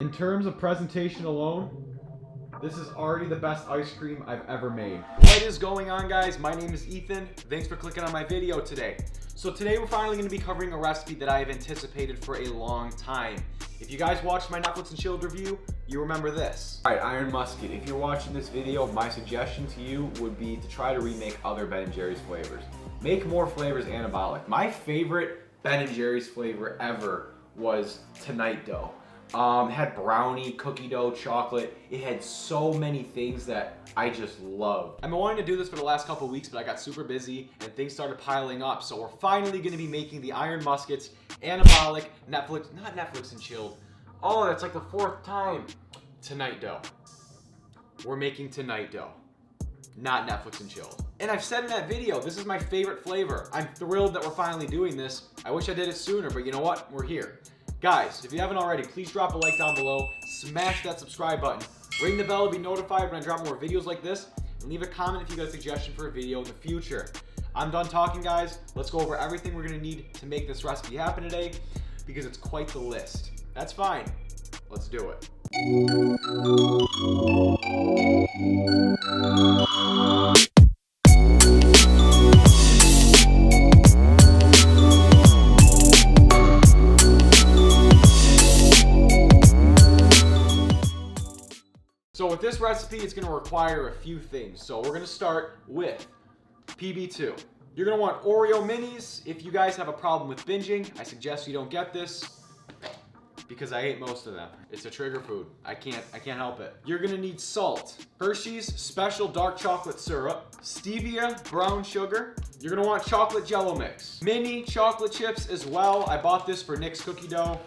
In terms of presentation alone, this is already the best ice cream I've ever made. What is going on, guys? My name is Ethan. Thanks for clicking on my video today. So today we're finally going to be covering a recipe that I have anticipated for a long time. If you guys watched my Netflix and chilled review, you remember this. Alright, Iron Musket, if you're watching this video, my suggestion to you would be to try to remake other Ben&Jerry's flavors. Make more flavors anabolic. My favorite Ben&Jerry's flavor ever was Tonight Dough. It had brownie, cookie dough, chocolate. It had so many things that I just loved. I've been wanting to do this for the last couple of weeks, but I got super busy and things started piling up. So we're finally going to be making the Iron Muske's Anabolic not Netflix and chilled. Oh, that's like the fourth time. Tonight Dough. We're making Tonight Dough, not Netflix and chilled. And I've said in that video, this is my favorite flavor. I'm thrilled that we're finally doing this. I wish I did it sooner, but you know what? We're here. Guys, if you haven't already, please drop a like down below, smash that subscribe button, ring the bell to be notified when I drop more videos like this, and leave a comment if you got a suggestion for a video in the future. I'm done talking, guys. Let's go over everything we're gonna need to make this recipe happen today, because it's quite the list. That's fine. Let's do it. So with this recipe, it's going to require a few things. So we're going to start with PB2. You're going to want Oreo minis. If you guys have a problem with binging, I suggest you don't get this because I ate most of them. It's a trigger food. I can't help it. You're going to need salt, Hershey's special dark chocolate syrup, stevia brown sugar. You're going to want chocolate jello mix, mini chocolate chips as well. I bought this for Nick's cookie dough.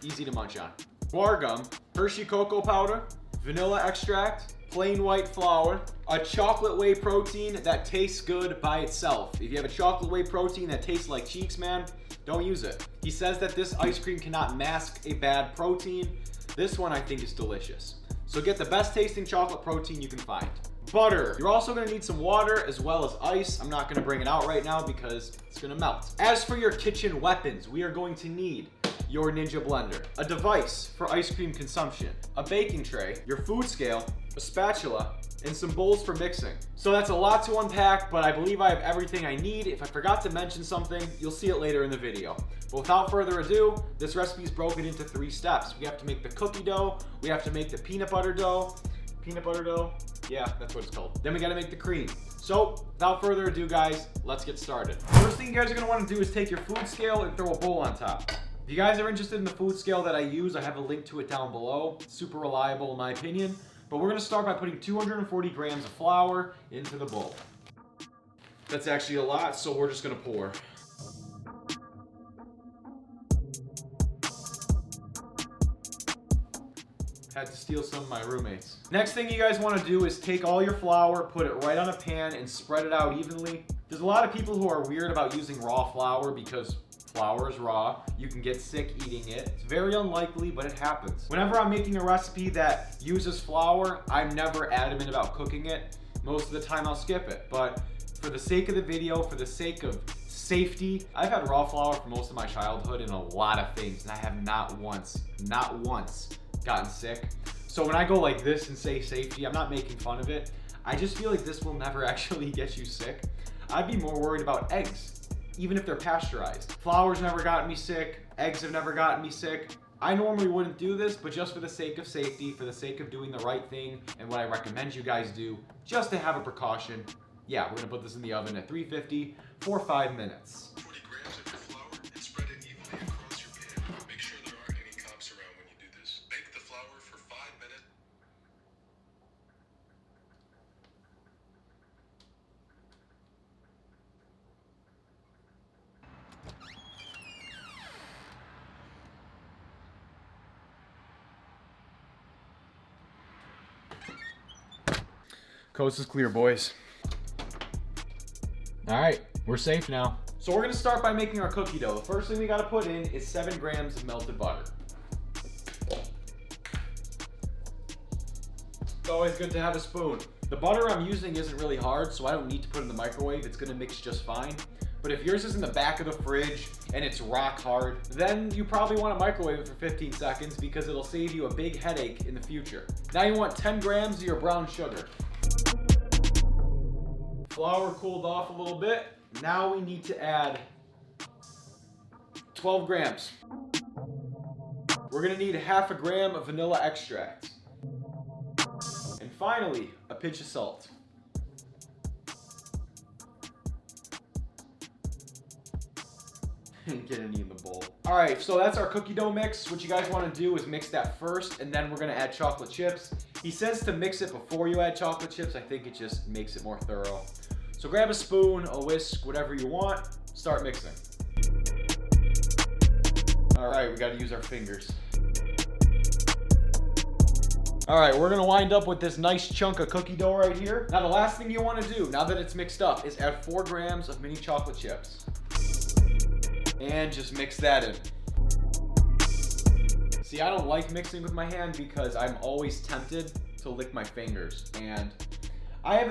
Easy to munch on. Guar gum, Hershey cocoa powder, vanilla extract, plain white flour, a chocolate whey protein that tastes good by itself. If you have a chocolate whey protein that tastes like cheeks, man, don't use it. He says that this ice cream cannot mask a bad protein. This one I think is delicious. So get the best tasting chocolate protein you can find. Butter. You're also gonna need some water as well as ice. I'm not gonna bring it out right now because it's gonna melt. As for your kitchen weapons, we are going to need your Ninja blender, a device for ice cream consumption, a baking tray, your food scale, a spatula, and some bowls for mixing. So that's a lot to unpack, but I believe I have everything I need. If I forgot to mention something, you'll see it later in the video. But without further ado, this recipe is broken into 3 steps. We have to make the cookie dough, we have to make the peanut butter dough, yeah, that's what it's called. Then we gotta make the cream. So, without further ado, guys, let's get started. First thing you guys are gonna wanna do is take your food scale and throw a bowl on top. If you guys are interested in the food scale that I use, I have a link to it down below. It's super reliable in my opinion. But we're gonna start by putting 240 grams of flour into the bowl. That's actually a lot, so we're just gonna pour. Had to steal some of my roommates. Next thing you guys wanna do is take all your flour, put it right on a pan, and spread it out evenly. There's a lot of people who are weird about using raw flour because flour is raw. You can get sick eating it. It's very unlikely, but it happens. Whenever I'm making a recipe that uses flour, I'm never adamant about cooking it. Most of the time I'll skip it, but for the sake of the video, for the sake of safety, I've had raw flour for most of my childhood in a lot of things, and I have not once gotten sick. So when I go like this and say safety, I'm not making fun of it. I just feel like this will never actually get you sick. I'd be more worried about eggs, even if they're pasteurized. Flour's never gotten me sick, eggs have never gotten me sick. I normally wouldn't do this, but just for the sake of safety, for the sake of doing the right thing, and what I recommend you guys do, just to have a precaution, yeah, we're gonna put this in the oven at 350 for 5 minutes. 40 grams of your flour and spread it evenly across your pan. Make sure there aren't any cups around when you do this. Bake the flour for 5 minutes. Coast is clear, boys. All right, we're safe now. So we're gonna start by making our cookie dough. The first thing we gotta put in is 7 grams of melted butter. It's always good to have a spoon. The butter I'm using isn't really hard, so I don't need to put it in the microwave. It's gonna mix just fine. But if yours is in the back of the fridge and it's rock hard, then you probably want to microwave it for 15 seconds because it'll save you a big headache in the future. Now you want 10 grams of your brown sugar. Flour cooled off a little bit. Now we need to add 12 grams. We're gonna need half a gram of vanilla extract. And finally, a pinch of salt. Didn't get any in the bowl. All right, so that's our cookie dough mix. What you guys wanna do is mix that first, and then we're gonna add chocolate chips. He says to mix it before you add chocolate chips. I think it just makes it more thorough. So grab a spoon, a whisk, whatever you want, start mixing. All right, we gotta use our fingers. All right, we're gonna wind up with this nice chunk of cookie dough right here. Now the last thing you wanna do, now that it's mixed up, is add 4 grams of mini chocolate chips. And just mix that in. See, I don't like mixing with my hand because I'm always tempted to lick my fingers. And I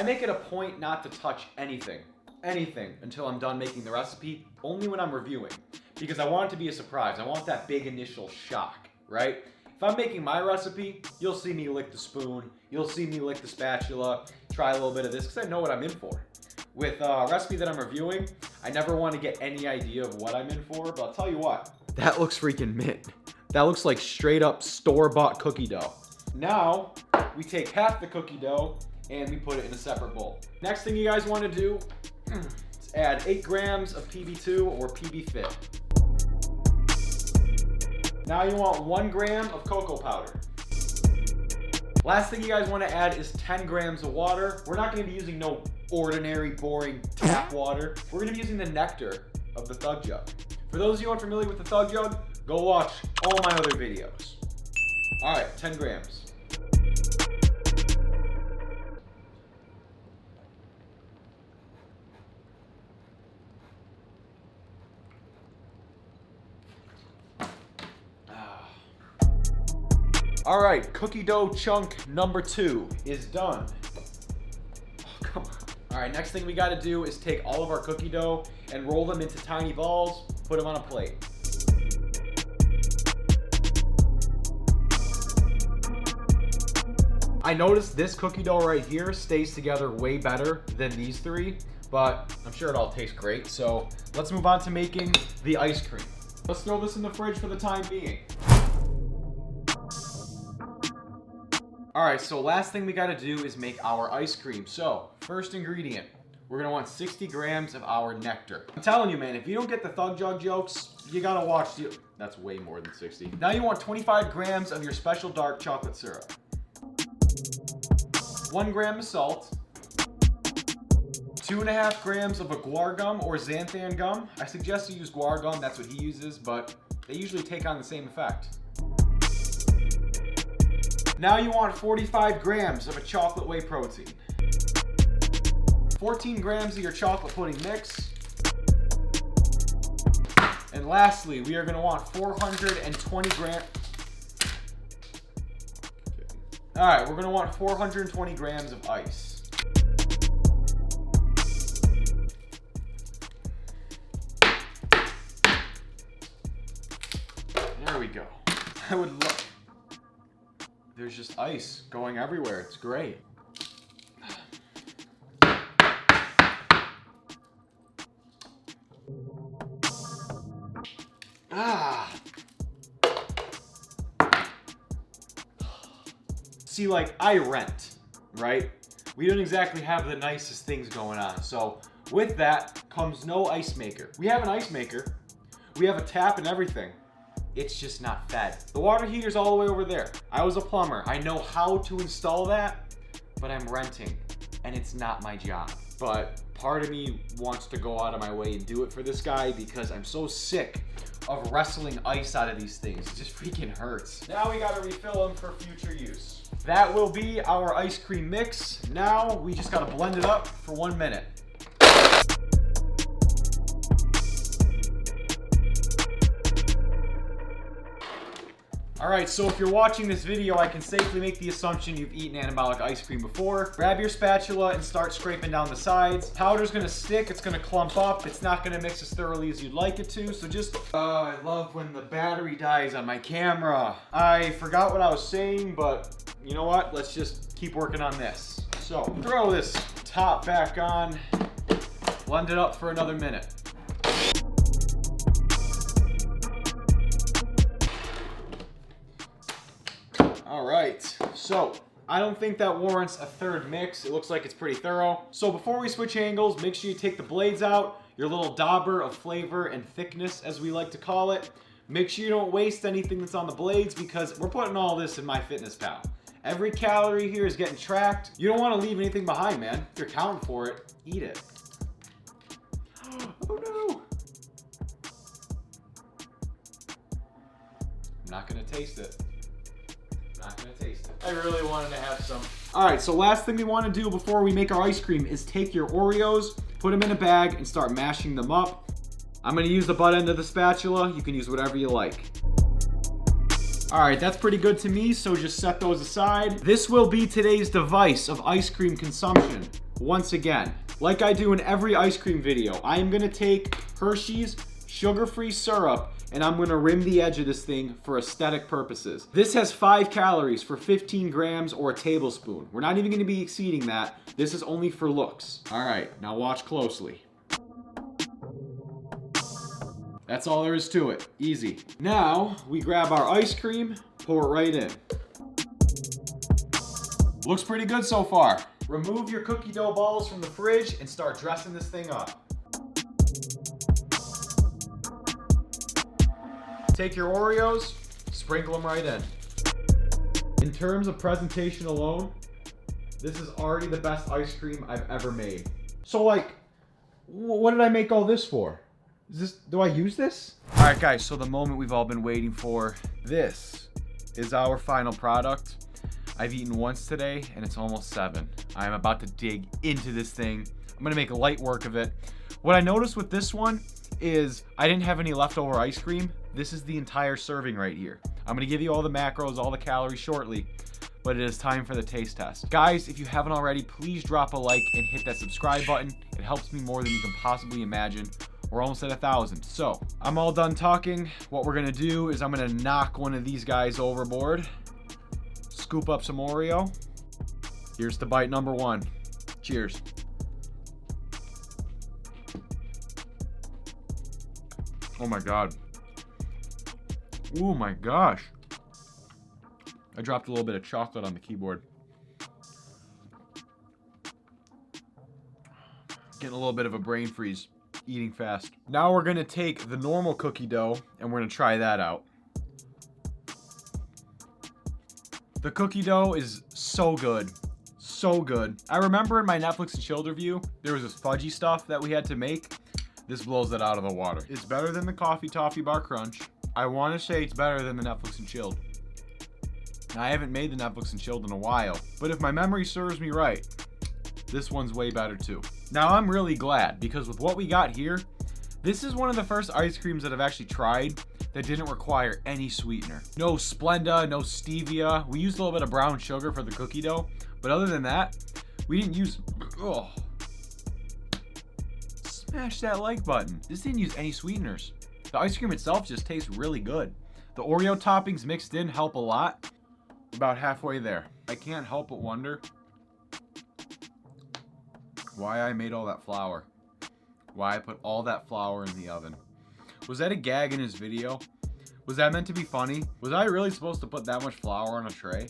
make it a point not to touch anything until I'm done making the recipe, only when I'm reviewing. Because I want it to be a surprise. I want that big initial shock, right? If I'm making my recipe, you'll see me lick the spoon, you'll see me lick the spatula, try a little bit of this, because I know what I'm in for. With a recipe that I'm reviewing, I never want to get any idea of what I'm in for, but I'll tell you what. That looks freaking mint. That looks like straight up store-bought cookie dough. Now, we take half the cookie dough and we put it in a separate bowl. Next thing you guys want to do is add 8 grams of PB2 or PB Fit. Now you want 1 gram of cocoa powder. Last thing you guys want to add is 10 grams of water. We're not going to be using no ordinary, boring tap water. We're going to be using the nectar of the Thug Jug. For those of you unfamiliar with the Thug Jug, go watch all my other videos. All right, 10 grams. All right, cookie dough chunk number 2 is done. Oh, come on. All right, next thing we gotta do is take all of our cookie dough and roll them into tiny balls, put them on a plate. I noticed this cookie dough right here stays together way better than these 3, but I'm sure it all tastes great. So let's move on to making the ice cream. Let's throw this in the fridge for the time being. All right, so last thing we gotta do is make our ice cream. So first ingredient, we're gonna want 60 grams of our nectar. I'm telling you, man, if you don't get the Thug Jug jokes, you gotta watch the, that's way more than 60. Now you want 25 grams of your special dark chocolate syrup. 1 gram of salt. 2.5 grams of aguar gum or xanthan gum. I suggest you use guar gum, that's what he uses, but they usually take on the same effect. Now you want 45 grams of a chocolate whey protein. 14 grams of your chocolate pudding mix. And lastly, we are gonna want 420 grams. All right, we're gonna want 420 grams of ice. There we go. I would love. There's just ice going everywhere. It's great. Ah. See, like, I rent, right? We don't exactly have the nicest things going on. So with that comes no ice maker. We have an ice maker. We have a tap and everything. It's just not fed. The water heater's all the way over there. I was a plumber. I know how to install that, but I'm renting and it's not my job. But part of me wants to go out of my way and do it for this guy because I'm so sick of wrestling ice out of these things. It just freaking hurts. Now we gotta refill them for future use. That will be our ice cream mix. Now we just gotta blend it up for 1 minute. All right, so if you're watching this video, I can safely make the assumption you've eaten anabolic ice cream before. Grab your spatula and start scraping down the sides. Powder's gonna stick, it's gonna clump up. It's not gonna mix as thoroughly as you'd like it to, so just... I love when the battery dies on my camera. I forgot what I was saying, but you know what? Let's just keep working on this. So, throw this top back on, blend it up for another minute. All right, so I don't think that warrants a third mix. It looks like it's pretty thorough. So before we switch angles, make sure you take the blades out, your little dauber of flavor and thickness, as we like to call it. Make sure you don't waste anything that's on the blades because we're putting all this in MyFitnessPal. Every calorie here is getting tracked. You don't want to leave anything behind, man. If you're counting for it, eat it. Oh no. I'm not gonna taste it. Not gonna taste it. I really wanted to have some. All right, so last thing we want to do before we make our ice cream is take your Oreos, put them in a bag, and start mashing them up. I'm gonna use the butt end of the spatula. You can use whatever you like. All right, that's pretty good to me, so just set those aside. This will be today's device of ice cream consumption. Once again, like I do in every ice cream video, I am gonna take Hershey's sugar-free syrup and I'm gonna rim the edge of this thing for aesthetic purposes. This has 5 calories for 15 grams or a tablespoon. We're not even gonna be exceeding that. This is only for looks. All right, now watch closely. That's all there is to it, easy. Now, we grab our ice cream, pour it right in. Looks pretty good so far. Remove your cookie dough balls from the fridge and start dressing this thing up. Take your Oreos, sprinkle them right in. In terms of presentation alone, this is already the best ice cream I've ever made. So like, what did I make all this for? Do I use this? All right, guys, so the moment we've all been waiting for. This is our final product. I've eaten once today, and it's almost 7. I'm about to dig into this thing. I'm gonna make light work of it. What I noticed with this one is I didn't have any leftover ice cream. This is the entire serving right here. I'm gonna give you all the macros, all the calories shortly, but it is time for the taste test. Guys, if you haven't already, please drop a like and hit that subscribe button. It helps me more than you can possibly imagine. We're almost at 1,000. So I'm all done talking. What we're gonna do is I'm gonna knock one of these guys overboard, scoop up some Oreo. Here's to bite number 1. Cheers. Oh my God. Oh my gosh. I dropped a little bit of chocolate on the keyboard. Getting a little bit of a brain freeze. Eating fast. Now we're gonna take the normal cookie dough and we're gonna try that out. The cookie dough is so good. So good. I remember in my Netflix and Chilled review, there was this fudgy stuff that we had to make. This blows it out of the water. It's better than the Coffee Toffee Bar Crunch. I want to say it's better than the Netflix and Chilled. Now, I haven't made the Netflix and Chilled in a while, but if my memory serves me right, this one's way better too. Now, I'm really glad because with what we got here, this is one of the first ice creams that I've actually tried that didn't require any sweetener. No Splenda, no stevia. We used a little bit of brown sugar for the cookie dough, but other than that, we didn't use... Oh. Smash that like button. This didn't use any sweeteners. The ice cream itself just tastes really good. The Oreo toppings mixed in help a lot. About halfway there. I can't help but wonder why I made all that flour. Why I put all that flour in the oven. Was that a gag in his video? Was that meant to be funny? Was I really supposed to put that much flour on a tray?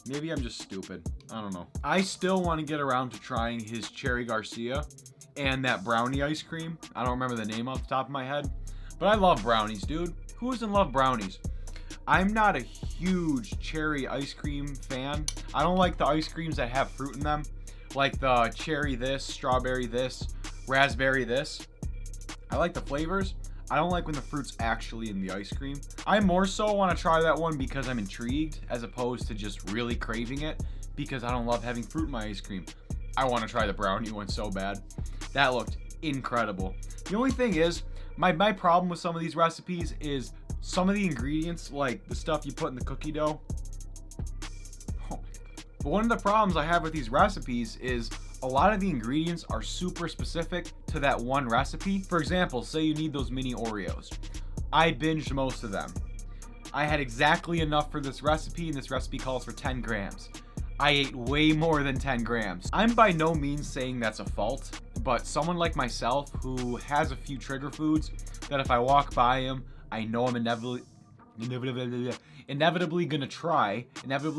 Maybe I'm just stupid. I don't know. I still want to get around to trying his Cherry Garcia and that brownie ice cream. I don't remember the name off the top of my head, but I love brownies, dude. Who doesn't love brownies? I'm not a huge cherry ice cream fan. I don't like the ice creams that have fruit in them, like the cherry this, strawberry this, raspberry this. I like the flavors. I don't like when the fruit's actually in the ice cream. I more so want to try that one because I'm intrigued as opposed to just really craving it because I don't love having fruit in my ice cream. I want to try the brownie one so bad. That looked incredible. The only thing is, my problem with some of these recipes is Some of the ingredients, like the stuff you put in the cookie dough. But one of the problems I have with these recipes is a lot of the ingredients are super specific to that one recipe. For example, say you need those mini Oreos. I binged most of them. I had exactly enough for this recipe, and this recipe calls for 10 grams. I ate way more than 10 grams. I'm by no means saying that's a fault, but someone like myself who has a few trigger foods that if I walk by them, I know I'm inevitably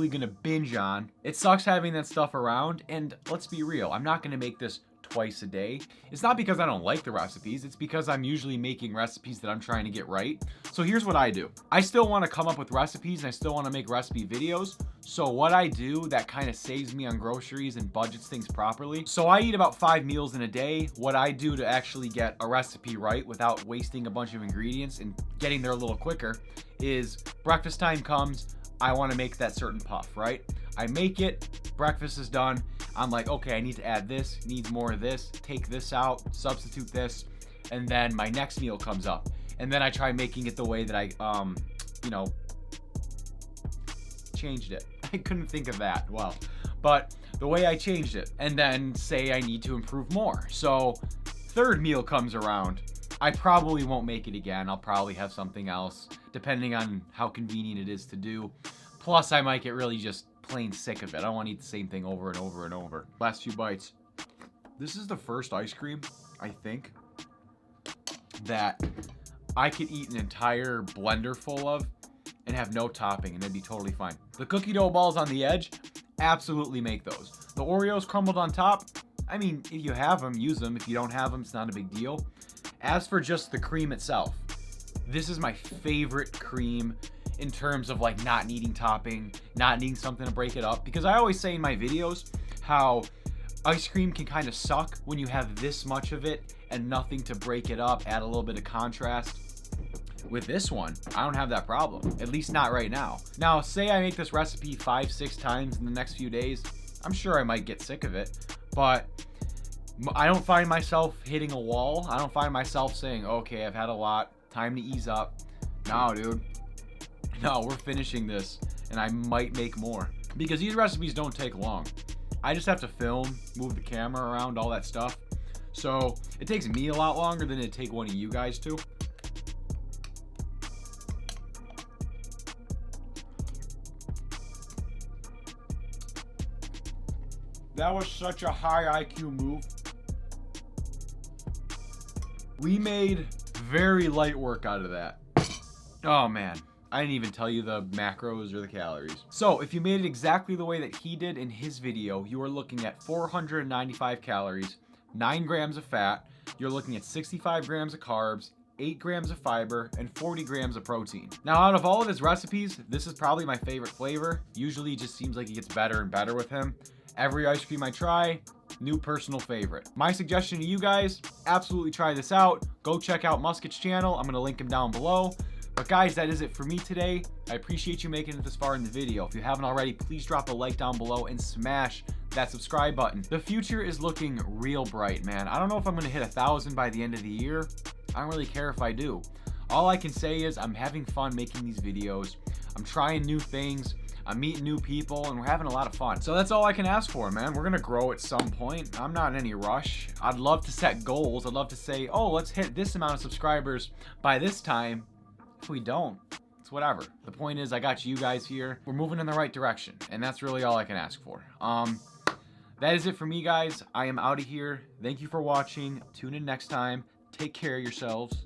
gonna binge on. It sucks having that stuff around, and let's be real, I'm not gonna make this twice a day. It's not because I don't like the recipes, it's because I'm usually making recipes that I'm trying to get right. So here's what I do. I still want to come up with recipes and I still want to make recipe videos. So what I do that kind of saves me on groceries and budgets things properly. So I eat about 5 meals in a day. What I do to actually get a recipe right without wasting a bunch of ingredients and getting there a little quicker is breakfast time comes, I want to make that certain puff, right? I make it, breakfast is done. I'm like, okay, I need to add this, needs more of this, take this out, substitute this, and then my next meal comes up. And then I try making it the way that I, changed it. I couldn't think of that, well, but the way I changed it. And then say I need to improve more. So third meal comes around. I probably won't make it again. I'll probably have something else, depending on how convenient it is to do. Plus, I might get really just plain sick of it. I don't want to eat the same thing over and over and over. Last few bites. This is the first ice cream, I think, that I could eat an entire blender full of and have no topping, and it'd be totally fine. The cookie dough balls on the edge, absolutely make those. The Oreos crumbled on top, I mean, if you have them, use them. If you don't have them, it's not a big deal. As for just the cream itself, this is my favorite cream in terms of like not needing topping, not needing something to break it up. Because I always say in my videos how ice cream can kind of suck when you have this much of it and nothing to break it up, add a little bit of contrast. With this one, I don't have that problem, at least not right now. Now, say I make this recipe 5-6 times in the next few days, I'm sure I might get sick of it, but I don't find myself hitting a wall. I don't find myself saying, okay, I've had a lot, time to ease up. No, dude. No, we're finishing this, and I might make more. Because these recipes don't take long. I just have to film, move the camera around, all that stuff. So it takes me a lot longer than it'd take one of you guys to. That was such a high IQ move. We made very light work out of that. Oh man, I didn't even tell you the macros or the calories. So if you made it exactly the way that he did in his video, you are looking at 495 calories, 9 grams of fat, you're looking at 65 grams of carbs, 8 grams of fiber, and 40 grams of protein. Now, out of all of his recipes, this is probably my favorite flavor. Usually it just seems like it gets better and better with him. Every ice cream I try, new personal favorite. My suggestion to you guys, absolutely try this out. Go check out MUSKET'S channel. I'm gonna link him down below. But guys, that is it for me today. I appreciate you making it this far in the video. If you haven't already, please drop a like down below and smash that subscribe button. The future is looking real bright, man. I don't know if I'm gonna hit 1,000 by the end of the year. I don't really care if I do. All I can say is I'm having fun making these videos. I'm trying new things. I'm meeting new people, and we're having a lot of fun. So that's all I can ask for, man. We're gonna grow at some point. I'm not in any rush. I'd love to set goals. I'd love to say, oh, let's hit this amount of subscribers by this time. If we don't, it's whatever. The point is, I got you guys here. We're moving in the right direction, and that's really all I can ask for. That is it for me, guys. I am out of here. Thank you for watching. Tune in next time. Take care of yourselves.